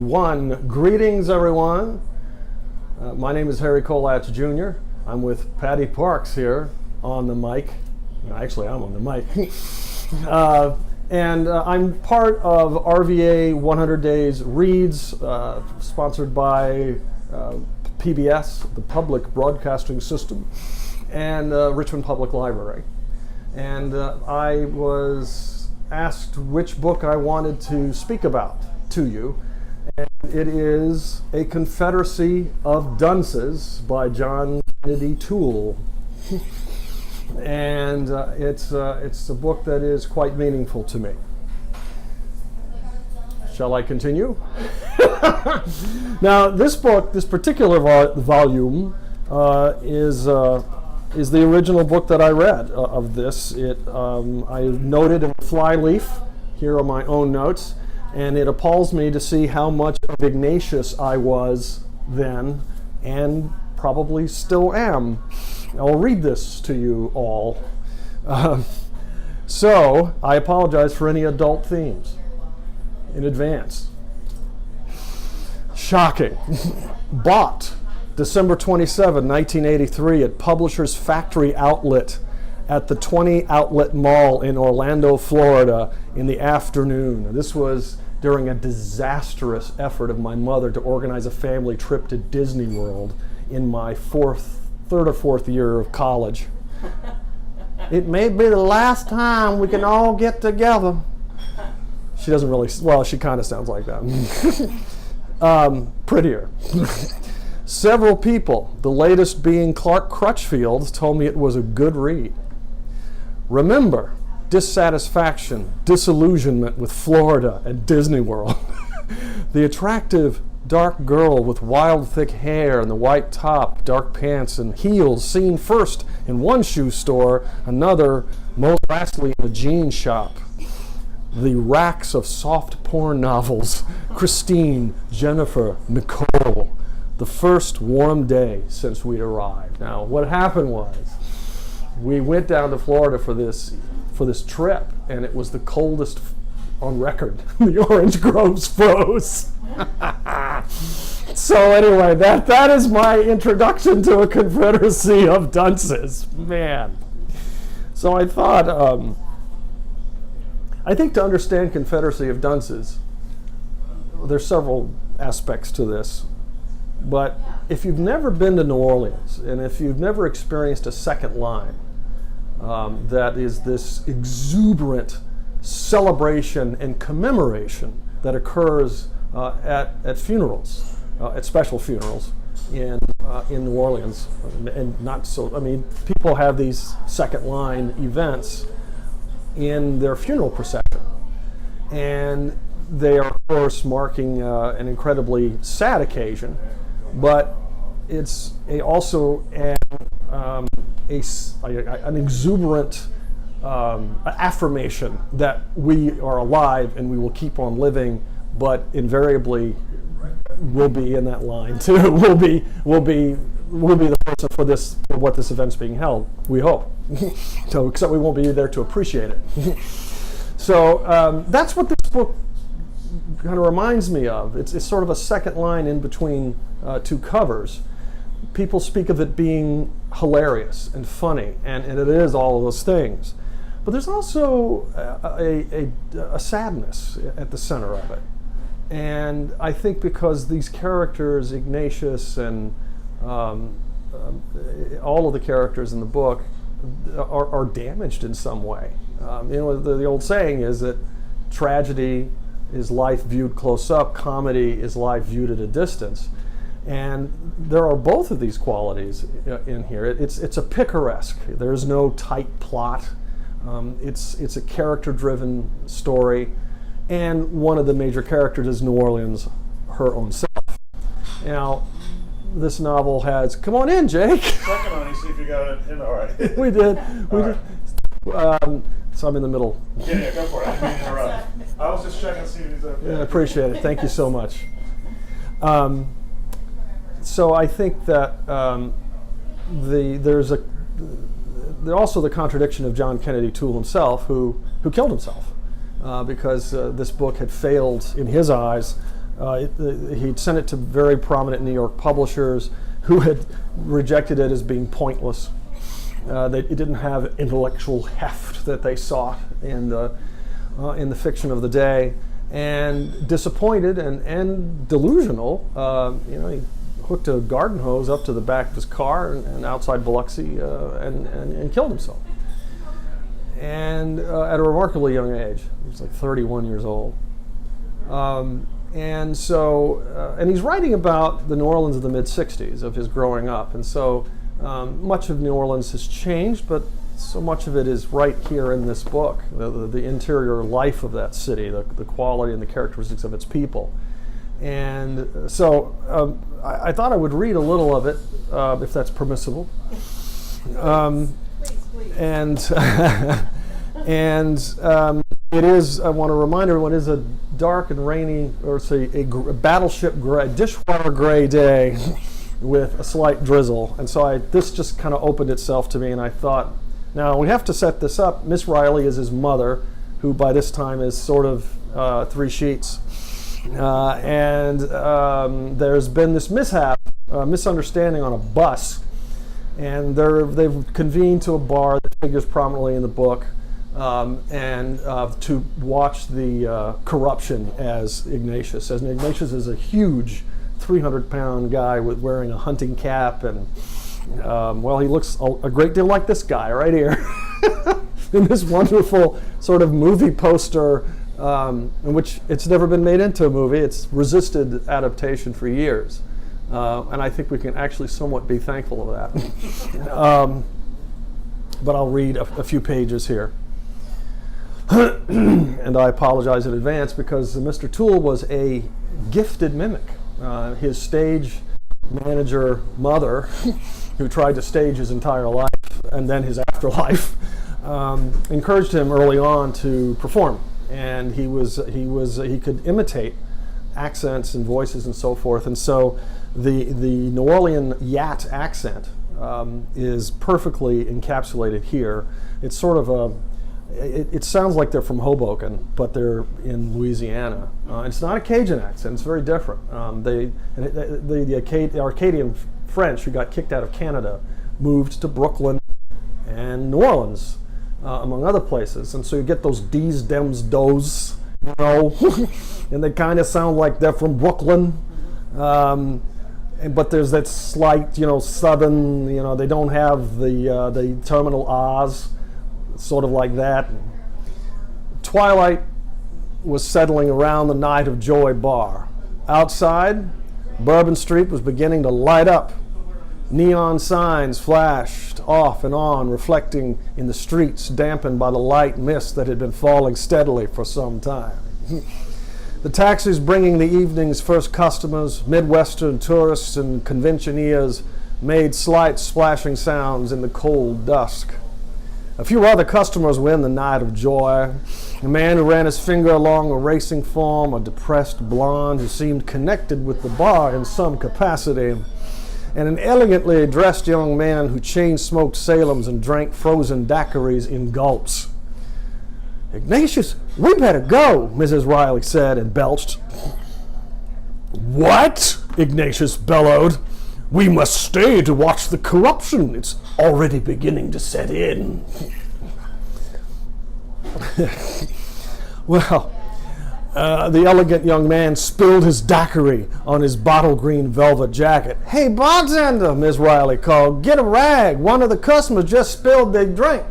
Greetings, everyone. My name is Harry Colatch Jr. I'm with Patty Parks here on the mic. Actually, I'm on the mic. And I'm part of RVA 100 Days Reads, sponsored by PBS, the Public Broadcasting System, and Richmond Public Library. And I was asked which book I wanted to speak about to you. And it is A Confederacy of Dunces by John Kennedy Toole. And it's a book that is quite meaningful to me. Shall I continue? Now, this book, this particular volume, is the original book that I read of this. I noted in flyleaf, here are my own notes, and it appalls me to see how much of Ignatius I was then, and probably still am. I'll read this to you all. So, I apologize for any adult themes in advance. Shocking. Bought December 27, 1983 at Publishers Factory Outlet at the 20 Outlet Mall in Orlando, Florida in the afternoon. This was during a disastrous effort of my mother to organize a family trip to Disney World in my third or fourth year of college. It may be the last time we can all get together. She doesn't really, well, she kind of sounds like that. Prettier. Several people, the latest being Clark Crutchfield, told me it was a good read. Remember, dissatisfaction, disillusionment with Florida and Disney World. The attractive dark girl with wild thick hair and the white top, dark pants and heels seen first in one shoe store, another most lastly in a jean shop. The racks of soft porn novels, Christine, Jennifer, Nicole. The first warm day since we'd arrived. Now, what happened was, we went down to Florida for this trip, and it was the coldest on record. The orange groves froze. So anyway, that is my introduction to A Confederacy of Dunces. Man. So I thought, I think to understand Confederacy of Dunces, there's several aspects to this. But if you've never been to New Orleans, and if you've never experienced a second line, that is this exuberant celebration and commemoration that occurs at funerals, at special funerals in New Orleans, and not so. I mean, people have these second line events in their funeral procession, and they are, of course, marking an incredibly sad occasion. But it's also an exuberant affirmation that we are alive and we will keep on living, but invariably we'll be in that line too. We'll be the person for what this event's being held. We hope. So, except we won't be there to appreciate it. So that's what this book kind of reminds me of. It's sort of a second line in between two covers. People speak of it being hilarious and funny, and it is all of those things. But there's also a sadness at the center of it. And I think because these characters, Ignatius and all of the characters in the book, are damaged in some way. The old saying is that tragedy is life viewed close up, comedy is life viewed at a distance. And there are both of these qualities in here. It's a picaresque. There's no tight plot. It's a character-driven story. And one of the major characters is New Orleans, her own self. Now, this novel has, come on in, Jake. Checking on you, see if you got it in all right. We did. So I'm in the middle. Yeah, go for it. I didn't mean to interrupt. I was just checking to see if he's okay. Yeah, I appreciate it. Thank you so much. So I think that there's also the contradiction of John Kennedy Toole himself, who killed himself because this book had failed in his eyes He'd sent it to very prominent New York publishers who had rejected it as being pointless. It didn't have intellectual heft that they sought in the fiction of the day, and disappointed and delusional. He hooked a garden hose up to the back of his car and outside Biloxi and killed himself. And at a remarkably young age, he was like 31 years old. And he's writing about the New Orleans of the mid-'60s, of his growing up. And so much of New Orleans has changed, but so much of it is right here in this book, the interior life of that city, the quality and the characteristics of its people. And so I thought I would read a little of it, if that's permissible. Please. And it is, I want to remind everyone, it is a dark and rainy, or say a battleship gray, dishwater gray day with a slight drizzle. And so this just kind of opened itself to me, and I thought, now we have to set this up. Miss Riley is his mother, who by this time is sort of three sheets. And there's been this misunderstanding on a bus, and they've convened to a bar that figures prominently in the book, to watch the corruption as Ignatius. As Ignatius is a huge 300-pound guy wearing a hunting cap, and he looks a great deal like this guy right here in this wonderful sort of movie poster, in which it's never been made into a movie. It's resisted adaptation for years, and I think we can actually somewhat be thankful of that. But I'll read a few pages here. And I apologize in advance because Mr. Toole was a gifted mimic. His stage manager mother, who tried to stage his entire life and then his afterlife, encouraged him early on to perform. And he could imitate accents and voices and so forth. And so the New Orleans Yat accent is perfectly encapsulated here. It's sort of it sounds like they're from Hoboken, but they're in Louisiana. It's not a Cajun accent; it's very different. The Acadian French, who got kicked out of Canada, moved to Brooklyn and New Orleans, among other places, and so you get those D's, dems, does, and they kind of sound like they're from Brooklyn. But there's that slight, southern, they don't have the terminal R's. Sort of like that. Twilight was settling around the Night of Joy bar. Outside, Bourbon Street was beginning to light up. Neon signs flashed off and on, reflecting in the streets, dampened by the light mist that had been falling steadily for some time. The taxis bringing the evening's first customers, Midwestern tourists and conventioneers, made slight splashing sounds in the cold dusk. A few other customers were in the Night of Joy. A man who ran his finger along a racing form, a depressed blonde who seemed connected with the bar in some capacity, and an elegantly dressed young man who chain-smoked Salems and drank frozen daiquiris in gulps. "Ignatius, we better go," Mrs. Riley said and belched. "What?" Ignatius bellowed. "We must stay to watch the corruption. It's already beginning to set in." The elegant young man spilled his daiquiri on his bottle green velvet jacket. "Hey, bartender," Miss Riley called, "get a rag. One of the customers just spilled their drink."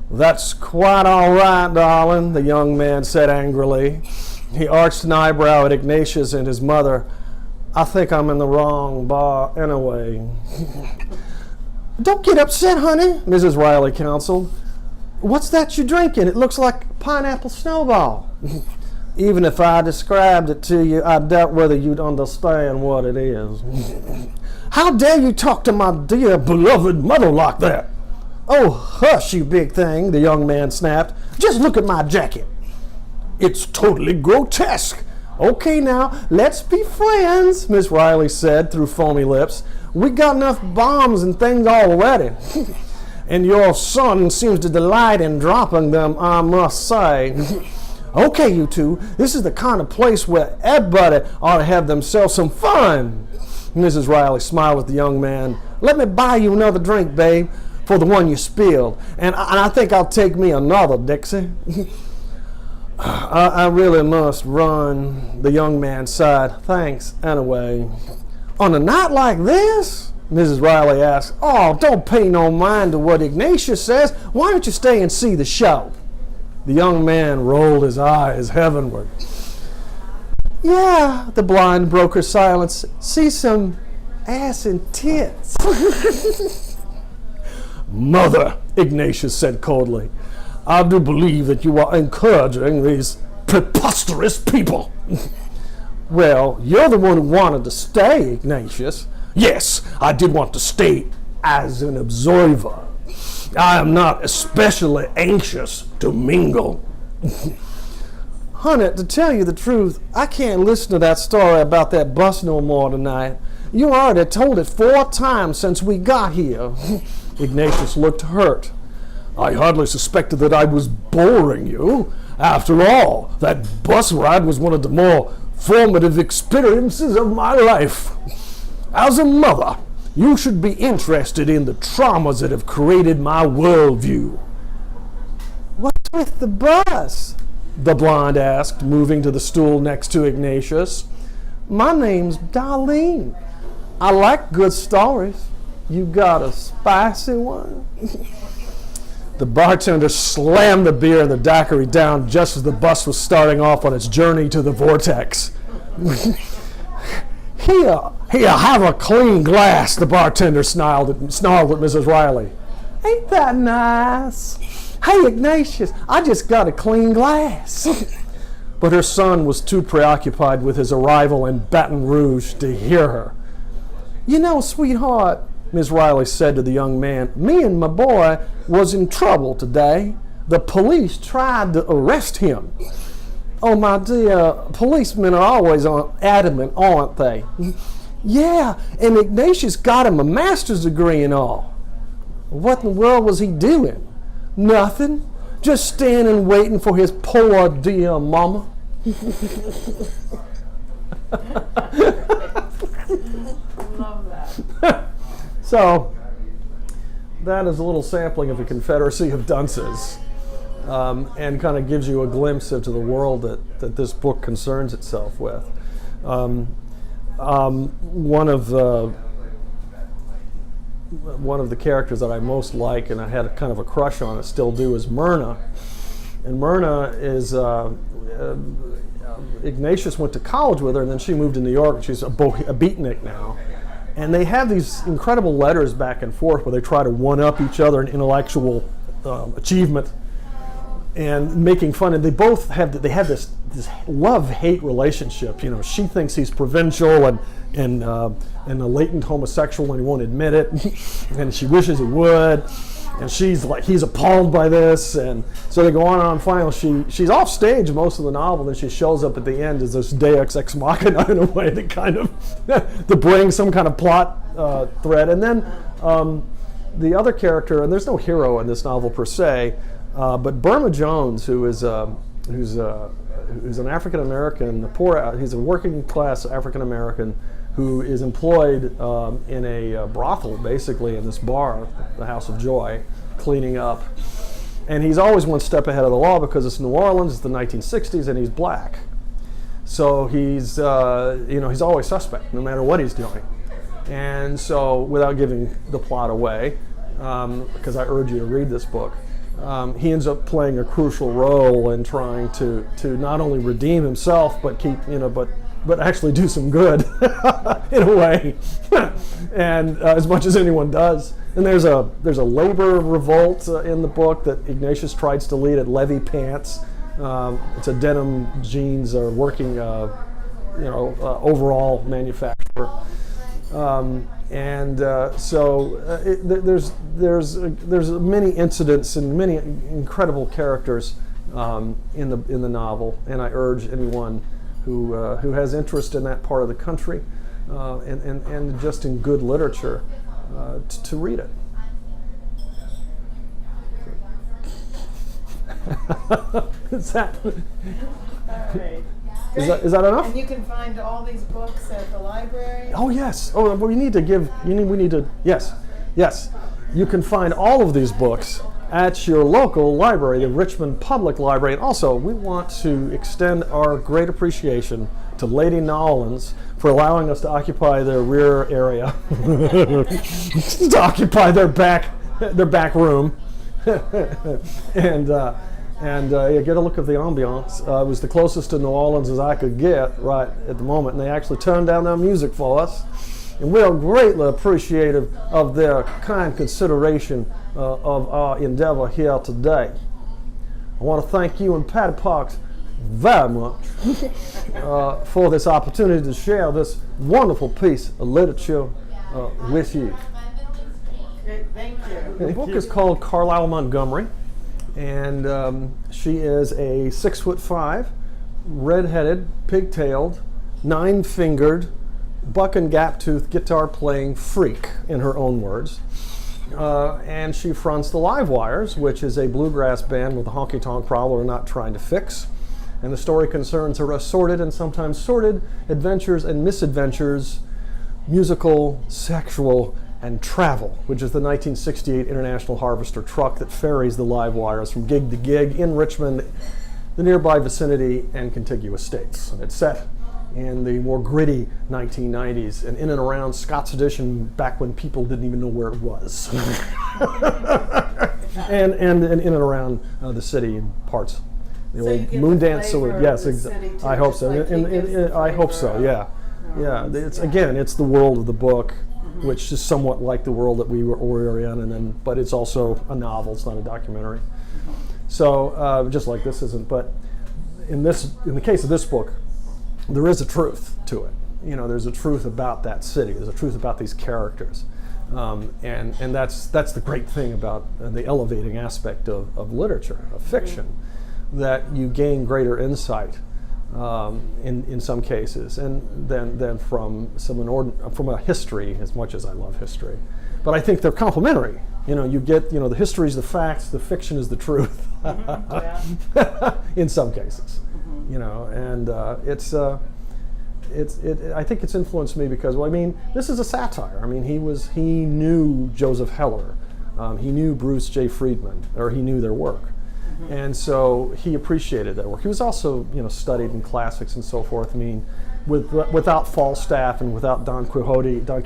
"That's quite all right, darling," the young man said angrily. He arched an eyebrow at Ignatius and his mother. "I think I'm in the wrong bar anyway." "Don't get upset, honey," Mrs. Riley counseled. "What's that you're drinking? It looks like pineapple snowball." "Even if I described it to you, I doubt whether you'd understand what it is." "How dare you talk to my dear beloved mother like that?" "Oh, hush, you big thing," the young man snapped. "Just look at my jacket." "It's totally grotesque." "Okay, now, let's be friends," Miss Riley said through foamy lips. "We got enough bombs and things already." "And your son seems to delight in dropping them, I must say." Okay, you two, this is the kind of place where everybody ought to have themselves some fun. Mrs. Riley smiled at the young man. Let me buy you another drink, babe, for the one you spilled. And I think I'll take me another, Dixie. I really must run, the young man sighed. Thanks, anyway. On a night like this? Mrs. Riley asked. Oh, don't pay no mind to what Ignatius says. Why don't you stay and see the show? The young man rolled his eyes heavenward. Yeah, the blind broke her silence. See some ass and tits. Mother, Ignatius said coldly, I do believe that you are encouraging these preposterous people. Well, you're the one who wanted to stay, Ignatius. Yes, I did want to stay as an observer. I am not especially anxious to mingle. Honey, to tell you the truth, I can't listen to that story about that bus no more tonight. You already told it 4 times since we got here. Ignatius looked hurt. I hardly suspected that I was boring you. After all, that bus ride was one of the more formative experiences of my life. As a mother, you should be interested in the traumas that have created my worldview. What's with the bus? The blonde asked, moving to the stool next to Ignatius. My name's Darlene. I like good stories. You got a spicy one? The bartender slammed the beer in the daiquiri down just as the bus was starting off on its journey to the vortex. Here, have a clean glass, the bartender snarled at Mrs. Riley. Ain't that nice? Hey, Ignatius, I just got a clean glass. But her son was too preoccupied with his arrival in Baton Rouge to hear her. You know, sweetheart, Miss Riley said to the young man, me and my boy was in trouble today. The police tried to arrest him. Oh, my dear, policemen are always adamant, aren't they? Yeah, and Ignatius got him a master's degree and all. What in the world was he doing? Nothing. Just standing waiting for his poor dear mama. Love that. So, that is a little sampling of the Confederacy of Dunces. And kind of gives you a glimpse into the world that this book concerns itself with. One of the characters that I most like, and I had a kind of a crush on, and still do, is Myrna. And Myrna is Ignatius went to college with her, and then she moved to New York. She's a beatnik now. And they have these incredible letters back and forth where they try to one-up each other in intellectual achievement and making fun. And they both have this love-hate relationship. You know, she thinks he's provincial and a latent homosexual and he won't admit it, and she wishes he would. And she's like, he's appalled by this, and so they go on and on. Finally, she's off stage most of the novel, and she shows up at the end as this Deus Ex Machina in a way that kind of to bring some kind of plot thread. And then the other character, and there's no hero in this novel per se, but Burma Jones, who's an African American, he's a working class African American who is employed in a brothel, basically, in this bar, the House of Joy, cleaning up. And he's always one step ahead of the law because it's New Orleans, it's the 1960s, and he's black. So he's always suspect, no matter what he's doing. And so, without giving the plot away, because I urge you to read this book, he ends up playing a crucial role in trying to not only redeem himself, but but actually do some good in a way, and as much as anyone does. And there's a labor revolt in the book that Ignatius tries to lead at Levy Pants. It's a denim jeans or working overall manufacturer, there's many incidents and many incredible characters in the novel, and I urge anyone who has interest in that part of the country and just in good literature to read it. Is that, All right. is that enough? And you can find all these books at the library? Oh yes. Oh, well, we need to give. We need to. Yes, yes. You can find all of these books at your local library, the Richmond Public Library. And also, we want to extend our great appreciation to Lady Nolans for allowing us to occupy their rear area, to occupy their back room, and get a look at the ambiance. It was the closest to New Orleans as I could get right at the moment, and they actually turned down their music for us. And we are greatly appreciative of their kind consideration of our endeavor here today. I want to thank you and Patty Parks very much for this opportunity to share this wonderful piece of literature with you. Great, thank you. The book is called Carlisle Montgomery, and she is a 6'5", red-headed, pigtailed, 9-fingered, buck and gap-tooth guitar-playing freak, in her own words. And she fronts the Live Wires, which is a bluegrass band with a honky-tonk problem we're not trying to fix. And the story concerns her assorted and sometimes sordid adventures and misadventures, musical, sexual, and travel, which is the 1968 International Harvester truck that ferries the Live Wires from gig to gig in Richmond, the nearby vicinity, and contiguous states. And it's set in the more gritty 1990s and in and around Scott's Edition, back when people didn't even know where it was. and in and around the city and parts. The So you old get moon the dance. flavor Yes, of the city, too, I hope just so. like he gives the I hope flavor so. of Yeah, New yeah. Orleans. It's again, it's the world of the book, which is somewhat like the world that we were in, and then, but it's also a novel. It's not a documentary. So just like this isn't. But in the case of this book, there is a truth to it. You know, there's a truth about that city. There's a truth about these characters, and that's the great thing about the elevating aspect of literature, of fiction, that you gain greater insight in some cases, and than from from a history, as much as I love history. But I think they're complementary. You know, you get, the history is the facts, the fiction is the truth, in some cases. And I think it's influenced me because, well, I mean, this is a satire. I mean, he knew Joseph Heller, he knew Bruce J. Friedman, or he knew their work. And so he appreciated that work. He was also, studied in classics and so forth. I mean, without Falstaff and without Don Quixote, I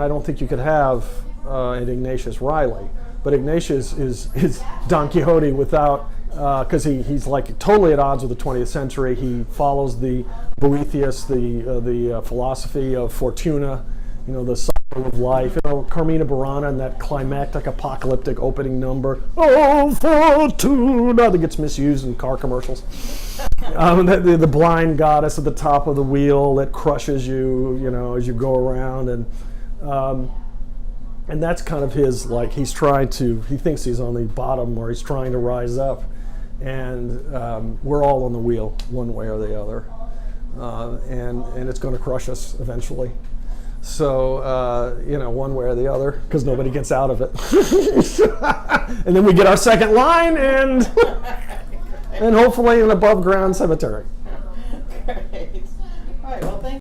don't think you could have an Ignatius Riley. But Ignatius is Don Quixote without, because he's like totally at odds with the 20th century. He follows the Boethius, the philosophy of Fortuna, the cycle of life. Carmina Burana and that climactic apocalyptic opening number, "Oh, Fortuna," that gets misused in car commercials. The blind goddess at the top of the wheel that crushes you, as you go around, and that's kind of his, like, he thinks he's on the bottom, or he's trying to rise up, and we're all on the wheel one way or the other, and it's going to crush us eventually. So, one way or the other, because nobody gets out of it. And then we get our second line, and hopefully an above ground cemetery.